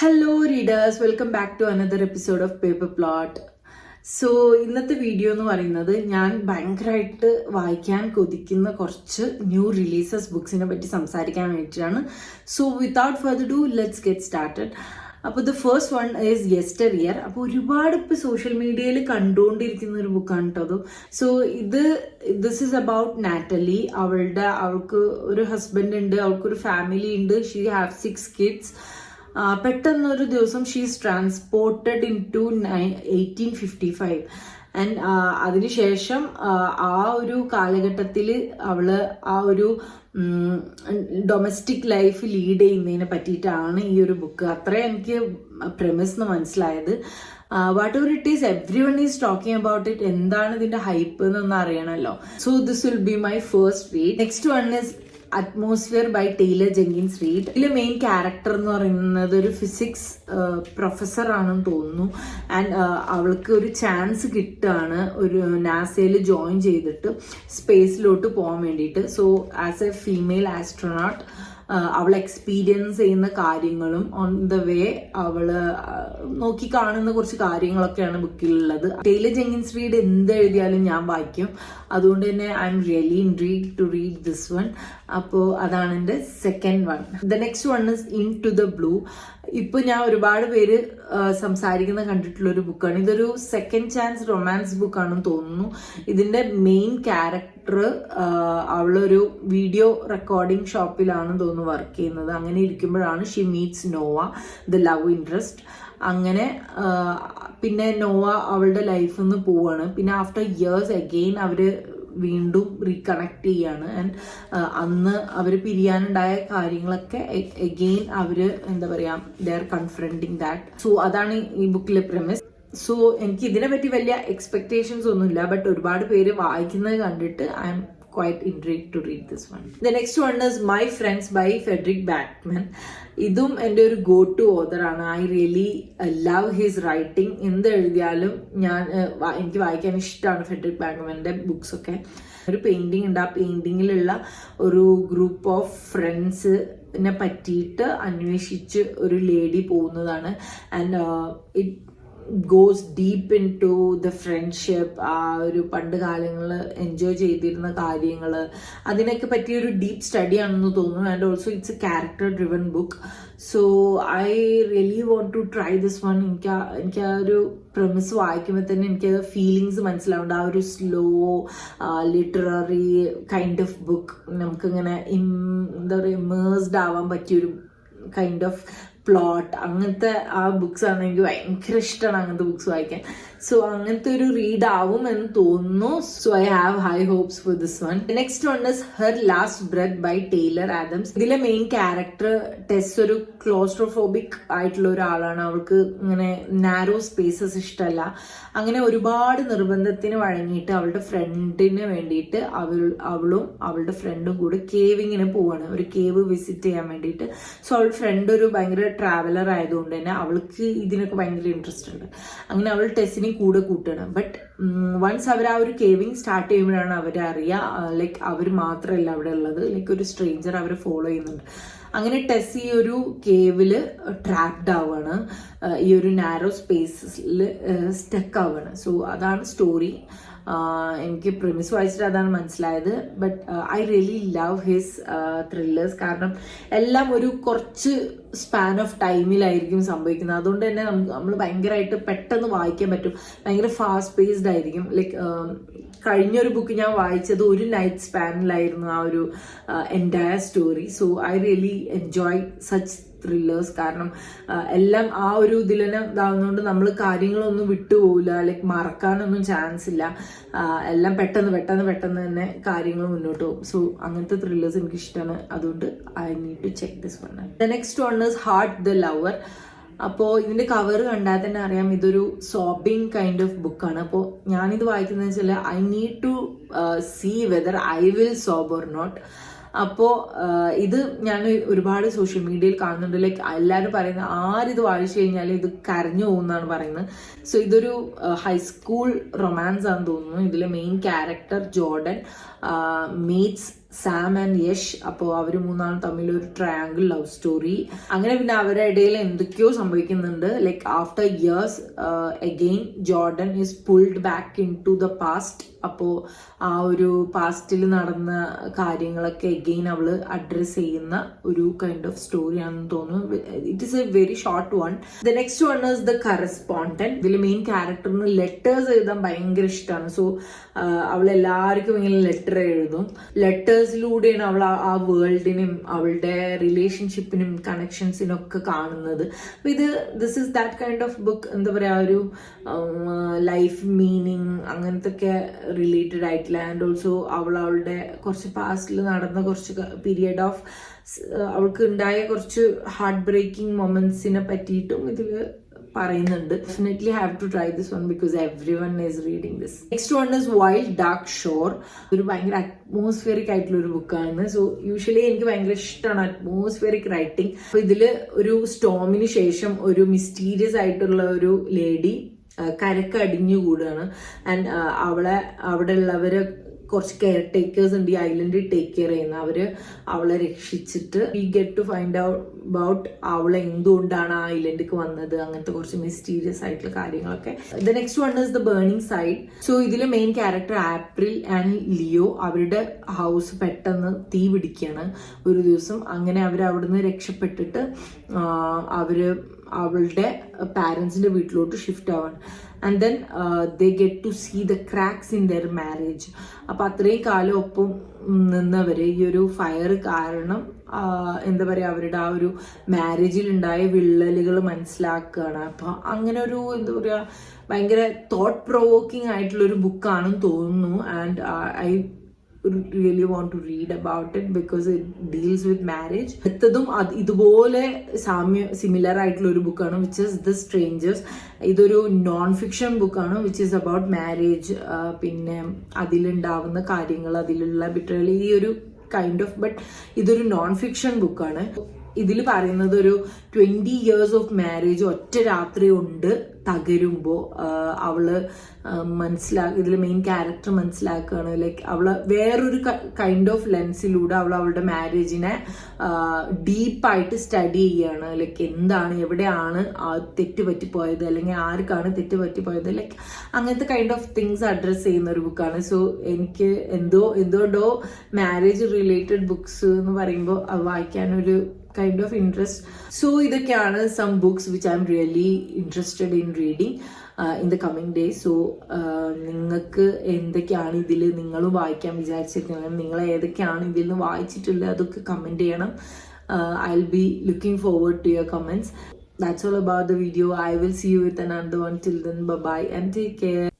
Hello readers, welcome back to another episode of Paper Plot. So ഇന്നത്തെ video എന്ന് പറയുന്നത് ഞാൻ ഭയങ്കരമായിട്ട് വായിക്കാൻ കൊതിക്കുന്ന കുറച്ച് ന്യൂ റിലീസസ് ബുക്സിനെ പറ്റി സംസാരിക്കാൻ വേണ്ടിയിട്ടാണ്. So without further do let's get started. അപ്പോൾ the first one is yesteryear. അപ്പോൾ ഒരുപാട് ഇപ്പോൾ സോഷ്യൽ മീഡിയയിൽ കണ്ടുകൊണ്ടിരിക്കുന്ന ഒരു ബുക്കാണ് കേട്ടോ അത്. So this is about Natalie. അവൾക്ക് ഒരു ഹസ്ബൻഡ് ഉണ്ട്, അവൾക്കൊരു ഫാമിലി ഉണ്ട്. She have 6 kids. പെട്ടെന്നൊരു ദിവസം she's transported into 1855 and അതിനുശേഷം ആ ഒരു കാലഘട്ടത്തിൽ അവള് ആ ഒരു ഡൊമസ്റ്റിക് ലൈഫ് ലീഡ് ചെയ്യുന്നതിനെ പറ്റിയിട്ടാണ് ഈ ഒരു ബുക്ക്. അത്രേ എനിക്ക് പ്രെമിസ് എന്ന് മനസ്സിലായത്. Whatever it is, everyone is talking about it. എന്താണ് ഇതിന്റെ ഹൈപ്പ് എന്നൊന്നും അറിയണമല്ലോ. So this will be my first read. Next one is atmosphere by Taylor Jenkins Reid. ഇതിലെ മെയിൻ ക്യാരക്ടർ എന്ന് പറയുന്നത് ഒരു ഫിസിക്സ് പ്രൊഫസർ ആണെന്ന് തോന്നുന്നു. ആൻഡ് അവൾക്ക് ഒരു ചാൻസ് കിട്ടുകയാണ് ഒരു നാസയിൽ ജോയിൻ ചെയ്തിട്ട് സ്പേസിലോട്ട് പോകാൻ വേണ്ടിയിട്ട്. So as A female astronaut അവൾ എക്സ്പീരിയൻസ് ചെയ്യുന്ന കാര്യങ്ങളും ഓൺ ദ വേ അവള് നോക്കി കാണുന്ന കുറച്ച് കാര്യങ്ങളൊക്കെയാണ് ബുക്കിലുള്ളത്. ടൈലർ ജെങ്കിൻസ് റീഡ് എന്ത് എഴുതിയാലും ഞാൻ വായിക്കും. അതുകൊണ്ട് തന്നെ I am really intrigued to read this one. അപ്പോൾ അതാണ് എൻ്റെ second one. The next one is in to the blue. ഇപ്പൊ ഞാൻ ഒരുപാട് പേര് സംസാരിക്കുന്ന കണ്ടിട്ടുള്ള ഒരു ബുക്കാണ്. ഇതൊരു സെക്കൻഡ് ചാൻസ് റൊമാൻസ് ബുക്കാണെന്ന് തോന്നുന്നു. ഇതിന്റെ മെയിൻ ക്യാരക്ടർ അവളൊരു വീഡിയോ റെക്കോർഡിംഗ് ഷോപ്പിലാണെന്ന് തോന്നുന്നു വർക്ക് ചെയ്യുന്നത്. അങ്ങനെ ഇരിക്കുമ്പോഴാണ് she meets Nova, the love interest. അങ്ങനെ പിന്നെ നോവ അവളുടെ ലൈഫിൽ നിന്ന് പോവാണ്. പിന്നെ ആഫ്റ്റർ ഇയേഴ്സ് അഗെയിൻ അവര് വീണ്ടും റീകണക്ട് ചെയ്യാണ്. ആൻഡ് അന്ന് അവർ പിരിയാനുണ്ടായ കാര്യങ്ങളൊക്കെ അഗെയിൻ അവര് എന്താ പറയാ, they are confronting that. So അതാണ് ഈ ബുക്കിലെ പ്രെമിസ്. സോ എനിക്ക് ഇതിനെ പറ്റി വലിയ എക്സ്പെക്ടേഷൻസ് ഒന്നുമില്ല, ബട്ട് ഒരുപാട് പേര് വായിക്കുന്നത് കണ്ടിട്ട് I M quite intrigued to read this one. The next one is My Friends by Frederick Backman. ഇതും എൻ്റെ ഒരു ഗോ ടു ഓതർ ആണ്. I really love his writing. എന്ത് എഴുതിയാലും എനിക്ക് വായിക്കാൻ ഇഷ്ടമാണ് ഫെഡറിക് ബാക്ക്മാൻ്റെ ബുക്സ് ഒക്കെ. ഒരു പെയിന്റിംഗ് ഉണ്ട്. ആ പെയിന്റിങ്ങിലുള്ള ഒരു ഗ്രൂപ്പ് ഓഫ് ഫ്രണ്ട്സിനെ പറ്റിയിട്ട് അന്വേഷിച്ച് ഒരു ലേഡി പോകുന്നതാണ്. And it goes deep in to the friendship. ആ ഒരു പണ്ട് കാലങ്ങളിൽ എൻജോയ് ചെയ്തിരുന്ന കാര്യങ്ങൾ, അതിനൊക്കെ പറ്റിയൊരു ഡീപ്പ് സ്റ്റഡി ആണെന്ന് തോന്നുന്നു. And also it's a character driven book. So I really want to try this one. എനിക്ക് ആ ഒരു പ്രെമിസ് വായിക്കുമ്പോൾ തന്നെ എനിക്കത് ഫീലിങ്സ് മനസ്സിലാവുന്നുണ്ട്. ആ ഒരു slow literary kind of book. നമുക്കിങ്ങനെ എന്താ പറയുക, ഇമേഴ്സ്ഡ് ആവാൻ പറ്റിയൊരു കൈൻഡ് ഓഫ് പ്ലോട്ട്. അങ്ങനത്തെ ആ ബുക്സ് ആണ് എനിക്ക് ഭയങ്കര ഇഷ്ടമാണ്, അങ്ങനത്തെ ബുക്സ് വായിക്കാൻ. സോ അങ്ങനത്തെ ഒരു റീഡ് ആവും എന്ന് തോന്നുന്നു. So I have high hopes for this one. Next one is her last breath by Tyler Adams. ഇതിലെ മെയിൻ ക്യാരക്ടർ ടെസ് ഒരു ക്ലോസ്ട്രോഫോബിക് ആയിട്ടുള്ള ഒരാളാണ്. അവൾക്ക് ഇങ്ങനെ നാരോ സ്പേസസ് ഇഷ്ടമല്ല. അങ്ങനെ ഒരുപാട് നിർബന്ധത്തിന് വഴങ്ങിയിട്ട് അവളുടെ ഫ്രണ്ടിന് വേണ്ടിയിട്ട് അവളും അവളുടെ ഫ്രണ്ടും കൂടെ കേവിങ്ങിന് പോവാണ്, ഒരു കേവ് വിസിറ്റ് ചെയ്യാൻ വേണ്ടിയിട്ട്. സോ അവളുടെ ഫ്രണ്ട് ഒരു ഭയങ്കര ട്രാവലർ ആയതുകൊണ്ട് തന്നെ അവൾക്ക് ഇതിനൊക്കെ ഭയങ്കര ഇൻട്രസ്റ്റ് ഉണ്ട്. അങ്ങനെ അവൾ ടെസ്സിനെ കൂടെ കൂട്ടണം. ബട്ട് വൺസ് അവർ ആ ഒരു കേവിങ് സ്റ്റാർട്ട് ചെയ്യുമ്പോഴാണ് അവരറിയുക ലൈക്ക് അവർ മാത്രമല്ല അവിടെ ഉള്ളത്, ലൈക്ക് ഒരു സ്ട്രേഞ്ചർ അവരെ ഫോളോ ചെയ്യുന്നുണ്ട്. അങ്ങനെ ടെസ് ഈ ഒരു കേവില് ട്രാപ്ഡ് ആവുകയാണ്, ഈ ഒരു നാരോ സ്പേസിൽ സ്റ്റക്ക് ആവുകയാണ്. സോ അതാണ് സ്റ്റോറി. എനിക്ക് പ്രിമിസ് വായിച്ചിട്ട് അതാണ് മനസ്സിലായത്. But I really love his thrillers. കാരണം എല്ലാം ഒരു കുറച്ച് സ്പാൻ ഓഫ് ടൈമിലായിരിക്കും സംഭവിക്കുന്നത്. അതുകൊണ്ട് തന്നെ നമ്മൾ ഭയങ്കരമായിട്ട് പെട്ടെന്ന് വായിക്കാൻ പറ്റും. ഭയങ്കര ഫാസ്റ്റ് പേസ്ഡ് ആയിരിക്കും. ലൈക്ക് കഴിഞ്ഞൊരു ബുക്ക് ഞാൻ വായിച്ചത് ഒരു നൈറ്റ് സ്പാനിലായിരുന്നു ആ ഒരു entire story. So I really enjoy such thrillers. കാരണം എല്ലാം ആ ഒരു ഇതിൽ തന്നെ ഇതാവുന്നതുകൊണ്ട് നമ്മൾ കാര്യങ്ങളൊന്നും വിട്ടുപോകില്ല, ലൈക്ക് മറക്കാനൊന്നും ചാൻസ് ഇല്ല. എല്ലാം പെട്ടെന്ന് തന്നെ കാര്യങ്ങൾ മുന്നോട്ട് പോകും. സോ അങ്ങനത്തെ ത്രില്ലേഴ്സ് എനിക്ക് ഇഷ്ടമാണ്. അതുകൊണ്ട് I need to check this one. The next one is heart the lover. അപ്പോൾ ഇതിന്റെ കവർ കണ്ടാൽ തന്നെ അറിയാം ഇതൊരു സോബിങ് കൈൻഡ് ഓഫ് ബുക്കാണ്. അപ്പോൾ ഞാനിത് വായിക്കുന്നത് വെച്ചാൽ I need to see whether I will sob or not. അപ്പോൾ ഇത് ഞാൻ ഒരുപാട് സോഷ്യൽ മീഡിയയിൽ കാണുന്നുണ്ട്. ലൈക്ക് എല്ലാവരും പറയുന്നത് ആരിത് വായിച്ചു കഴിഞ്ഞാൽ ഇത് കരഞ്ഞു പോകുന്നതാണ് പറയുന്നത്. സോ ഇതൊരു ഹൈസ്കൂൾ റൊമാൻസ് ആണെന്ന് തോന്നുന്നു. ഇതിലെ main character Jordan meats Sam and Yash. അപ്പോൾ അവർ മൂന്നാളും തമ്മിൽ ഒരു ട്രയാങ്കിൾ ലവ് സ്റ്റോറി. അങ്ങനെ പിന്നെ അവരുടെ ഇടയിൽ എന്തൊക്കെയോ സംഭവിക്കുന്നുണ്ട്. Like after years again Jordan is pulled back in to the past. അപ്പോൾ ആ ഒരു പാസ്റ്റിൽ നടന്ന കാര്യങ്ങളൊക്കെ അഗെയിൻ അവള് അഡ്രസ് ചെയ്യുന്ന ഒരു കൈൻഡ് ഓഫ് സ്റ്റോറി ആണെന്ന് തോന്നുന്നു. It is A very short one. The next one is the correspondent. ഇതിൽ മെയിൻ ക്യാരക്ടറിന് ലെറ്റേഴ്സ് എഴുതാൻ ഭയങ്കര ഇഷ്ടമാണ്. സോ അവൾ എല്ലാവർക്കും ഇങ്ങനെ ലെറ്റർ എഴുതും. ലെറ്റേഴ്സിലൂടെയാണ് അവൾ ആ വേൾഡിനും അവളുടെ റിലേഷൻഷിപ്പിനും കണക്ഷൻസിനും ഒക്കെ കാണുന്നത്. അപ്പൊ this is that kind of book. എന്താ പറയാ, ഒരു ലൈഫ് മീനിങ് അങ്ങനത്തെ ഒക്കെ റിലേറ്റഡ് ആയിട്ടുള്ള, ആൻഡ് ഓൾസോ അവളുടെ കുറച്ച് പാസ്റ്റിൽ നടന്ന കുറച്ച് പീരിയഡ് ഓഫ് അവൾക്ക് ഉണ്ടായ കുറച്ച് ഹാർട്ട് ബ്രേക്കിംഗ് മൊമെന്റ്സിനെ പറ്റിയിട്ടും ഇതിൽ പറയുന്നുണ്ട്. Definitely have to try this one because everyone is reading this. Next one is wild dark shore. ഒരു ഭയങ്കര അറ്റ്മോസ്ഫിയറിക് ആയിട്ടുള്ള ഒരു ബുക്കാണ്. സോ യൂഷ്വലി എനിക്ക് ഭയങ്കര ഇഷ്ടമാണ് അറ്റ്മോസ്ഫിയറിക് റൈറ്റിംഗ്. അപ്പൊ ഇതില് ഒരു സ്റ്റോമിന് ശേഷം ഒരു മിസ്റ്റീരിയസ് ആയിട്ടുള്ള ഒരു ലേഡി കരക്ക് അടിഞ്ഞുകൂടാണ്. ആൻഡ് അവിടെ ഉള്ളവര് കുറച്ച് കെയർ ടേക്കേഴ്സ് ഉണ്ട് ഈ ഐലൻഡ് ടേക്ക് കെയർ ചെയ്യുന്ന. അവളെ രക്ഷിച്ചിട്ട് we get to find out about അവളെ എന്തുകൊണ്ടാണ് ആ ഐലൻഡിലേക്ക് വന്നത്, അങ്ങനത്തെ കുറച്ച് മിസ്റ്റീരിയസ് ആയിട്ടുള്ള കാര്യങ്ങളൊക്കെ. The next one is the burning side. So ഇതിലെ മെയിൻ ക്യാരക്ടർ ആപ്രിൽ ആൻഡ് ലിയോ. അവരുടെ ഹൗസ് പെട്ടെന്ന് തീ പിടിക്കുകയാണ് ഒരു ദിവസം. അങ്ങനെ അവിടുന്ന് രക്ഷപ്പെട്ടിട്ട് അവളുടെ പാരൻസിന്റെ വീട്ടിലോട്ട് ഷിഫ്റ്റ് ആവാണ്. And then they get to see the cracks in their marriage. അപ്പൊ അത്രയും കാലം ഒപ്പം നിന്നവര് ഈ ഒരു ഫയർ കാരണം എന്താ പറയാ, അവരുടെ ആ ഒരു മാരേജിൽ ഉണ്ടായ വിള്ളലുകൾ മനസ്സിലാക്കുകയാണ്. അപ്പൊ അങ്ങനെ ഒരു എന്താ പറയാ, ഭയങ്കര തോട്ട് പ്രൊവോക്കിംഗ് ആയിട്ടുള്ള ഒരു ബുക്കാണെന്ന് തോന്നുന്നു. And I really want to read about it because it deals with marriage. അടുത്തതും ഇതുപോലെ സിമിലർ ആയിട്ടുള്ള ഒരു ബുക്കാണ് വിച്ച് ഇസ് ദ സ്ട്രേഞ്ചേഴ്സ്. ഇതൊരു നോൺ ഫിക്ഷൻ ബുക്കാണ് വിച്ച് ഇസ് അബൌട്ട് മാരേജ്. പിന്നെ അതിലുണ്ടാവുന്ന കാര്യങ്ങൾ, അതിലുള്ള ബിട്രയൽ, ഈ ഒരു കൈൻഡ് ഓഫ്, ബട്ട് ഇതൊരു നോൺ ഫിക്ഷൻ ബുക്കാണ്. ഇതിൽ പറയുന്നത് ഒരു 20 years ഓഫ് മാരേജ് ഒറ്റ രാത്രി കൊണ്ട് തകരുമ്പോൾ അവള് ഇതിൽ മെയിൻ ക്യാരക്ടർ മനസ്സിലാക്കുകയാണ്. ലൈക്ക് അവള് വേറൊരു കൈൻഡ് ഓഫ് ലെൻസിലൂടെ അവളുടെ മാരേജിനെ ഡീപ്പായിട്ട് സ്റ്റഡി ചെയ്യാണ്. ലൈക്ക് എന്താണ്, എവിടെയാണ് തെറ്റ് പറ്റിപ്പോയത്, അല്ലെങ്കിൽ ആർക്കാണ് തെറ്റ് പറ്റിപ്പോയത്, ലൈക്ക് അങ്ങനത്തെ കൈൻഡ് ഓഫ് തിങ്സ് അഡ്രസ് ചെയ്യുന്ന ഒരു ബുക്കാണ്. സോ എനിക്ക് എന്തുകൊണ്ടോ മാരേജ് റിലേറ്റഡ് ബുക്സ് എന്ന് പറയുമ്പോൾ അത് വായിക്കാനൊരു kind of interest. So ഇതൊക്കെയാണ് some books which I'm really interested in reading in the coming days. So നിങ്ങൾക്ക് എന്തൊക്കെയാണ് ഇതിൽ നിങ്ങളും വായിക്കാൻ വിചാരിച്ചിരിക്കുന്നത്, നിങ്ങൾ ഏതൊക്കെയാണ് ഇതിൽ നിന്ന് വായിച്ചിട്ടുള്ളത്, അതൊക്കെ കമന്റ് ചെയ്യണം. I'll be looking forward to your comments. That's all about the video. I will see you with another one. Till then, bye bye and take care.